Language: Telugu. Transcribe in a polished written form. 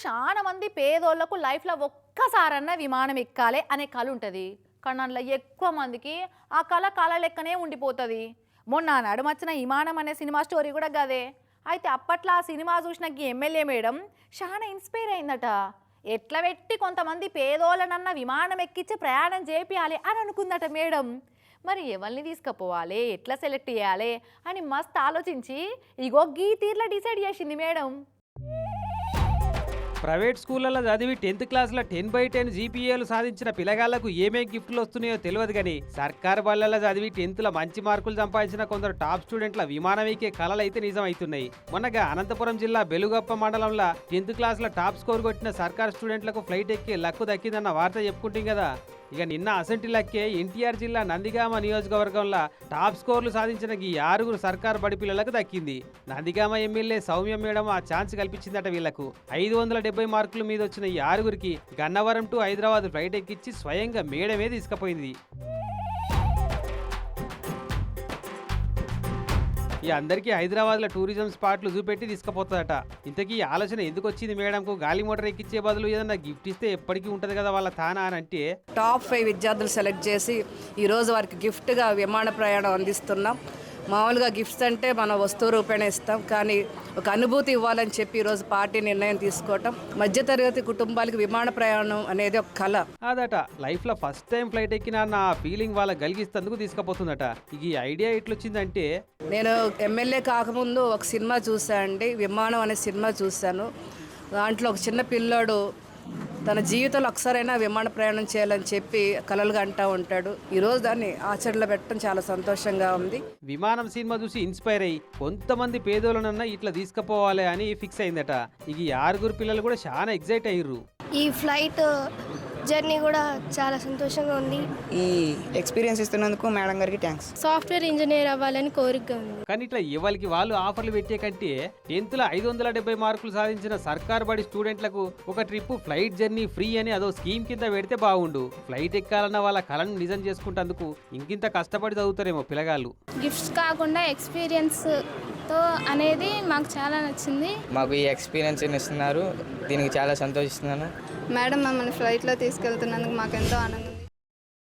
చాలా మంది పేదోళ్లకు లైఫ్లో ఒక్కసారన్నా విమానం ఎక్కాలి అనే కళ ఉంటుంది. కానీ అందులో ఎక్కువ మందికి ఆ కళ లెక్కనే ఉండిపోతుంది. మొన్న నడుమచ్చిన విమానం అనే సినిమా స్టోరీ కూడా గదే. అయితే అప్పట్లో ఆ సినిమా చూసిన ఎమ్మెల్యే మేడం చాలా ఇన్స్పైర్ అయిందట. ఎట్లా పెట్టి కొంతమంది పేదోళ్ళనన్న విమానం ఎక్కించి ప్రయాణం చేపియాలి అని అనుకుందట మేడం. మరి ఎవరిని తీసుకుపోవాలి, ఎట్లా సెలెక్ట్ చేయాలి అని మస్తు ఆలోచించి ఇగో గీ తీర్లా డిసైడ్ చేసింది మేడం. ప్రైవేట్ స్కూళ్ళలో చదివి 10th క్లాస్లో 10/10 జీపీఏలు సాధించిన పిల్లగాళ్లకు ఏమేం గిఫ్ట్లు వస్తున్నాయో తెలియదు కానీ సర్కారు బళ్ళల్లో చదివి 10th మంచి మార్కులు సంపాదించిన కొందరు టాప్ స్టూడెంట్ల విమానం ఎక్కే కళలు అయితే నిజం అవుతున్నాయి. మొన్నగా అనంతపురం జిల్లా బెలుగప్ప మండలంలో 10th క్లాస్లో టాప్ స్కోర్ కొట్టిన సర్కారు స్టూడెంట్లకు ఫ్లైట్ ఎక్కి లక్కు దక్కిందన్న వార్త చెప్పుకుంటాం కదా. ఇక నిన్న అసంటి లక్కే ఎన్టీఆర్ జిల్లా నందిగామ నియోజకవర్గంలో టాప్ స్కోర్లు సాధించిన ఈ 6 సర్కారు బడి పిల్లలకు దక్కింది. నందిగామ ఎమ్మెల్యే సౌమ్య మేడం ఆ ఛాన్స్ కల్పించిందట వీళ్లకు. 570 మార్కుల మీద వచ్చిన ఈ 6 గన్నవరం టు హైదరాబాద్ ఫ్లైట్ ఎక్కించి స్వయంగా మేడమే తీసుకుపోయింది. ఈ అందరికీ హైదరాబాద్లో టూరిజం స్పాట్లు చూపెట్టి తీసుకుపోతుందట. ఇంతకీ ఆలోచన ఎందుకు వచ్చింది మేడంకు? గాలి మోటార్ ఎక్కించే బదులు ఏదన్నా గిఫ్ట్ ఇస్తే ఎప్పటికీ ఉంటుంది కదా వాళ్ళ తానా అని అంటే టాప్ 5 విద్యార్థులు సెలెక్ట్ చేసి ఈరోజు వారికి గిఫ్ట్గా విమాన ప్రయాణం అందిస్తున్నాం. మామూలుగా గిఫ్ట్స్ అంటే మన వస్తువు రూపేణ ఇస్తాం, కానీ ఒక అనుభూతి ఇవ్వాలని చెప్పి ఈరోజు పార్టీ నిర్ణయం తీసుకోవటం. మధ్యతరగతి కుటుంబాలకు విమాన ప్రయాణం అనేది ఒక కళ. అదట లైఫ్లో ఫస్ట్ టైం ఫ్లైట్ ఎక్కినా నా ఫీలింగ్ వాళ్ళకి కలిగిస్తేందుకు తీసుకుపోతుందట. ఇక ఈ ఐడియా ఎట్లొచ్చిందంటే, నేను ఎమ్మెల్యే కాకముందు ఒక సినిమా చూసాను అండి, విమానం అనే సినిమా చూశాను. దాంట్లో ఒక చిన్న పిల్లోడు తన జీవితంలో ఒకసారైనా విమాన ప్రయాణం చేయాలని చెప్పి కలలుగా అంటూ ఉంటాడు. ఈరోజు దాన్ని ఆచరణలో పెట్టడం చాలా సంతోషంగా ఉంది. విమానం సినిమా చూసి ఇన్స్పైర్ అయ్యి కొంతమంది పేదోళ్ళనన్నా ఇట్లా తీసుకుపోవాలి అని ఫిక్స్ అయిందట. ఇక ఈ 6 పిల్లలు కూడా చాలా ఎగ్జైట్ అయ్యారు. ఈ ఫ్లైట్ జర్నీ కూడా చాలా సంతోషంగా ఉంది. ఈ ఎక్స్పీరియన్స్ ఇస్తున్నందుకు మేడం గారికి థ్యాంక్స్. సాఫ్ట్వేర్ ఇంజనీర్ అవ్వాలని కోరిక ఉంది. కానీ ఇట్లా ఎవరికి వాళ్ళు ఆఫర్లు పెట్టే కంటే 10th 570 మార్కులు సాధించిన సర్కార్ బడి స్టూడెంట్లకు ఒక ట్రిప్ ఫ్లైట్ జర్నీ ఫ్రీ అని అదో స్కీమ్ కింద పెడితే బాగుండు. ఫ్లైట్ ఎక్కాలన్న వాళ్ళ కళను నిజం చేసుకుంటేందుకు ఇంకింత కష్టపడి చదువుతారేమో పిల్లగాళ్ళు. గిఫ్ట్స్ కాకుండా ఎక్స్పీరియన్స్ తో అనేది మాకు చాలా నచ్చింది. మాకు ఈ ఎక్స్పీరియన్స్ ఇస్తున్నారు, దీనికి చాలా సంతోషిస్తున్నాను. మేడం మమ్మల్ని ఫ్లైట్లో తీసుకెళ్తున్నందుకు మాకు ఎంతో ఆనందం.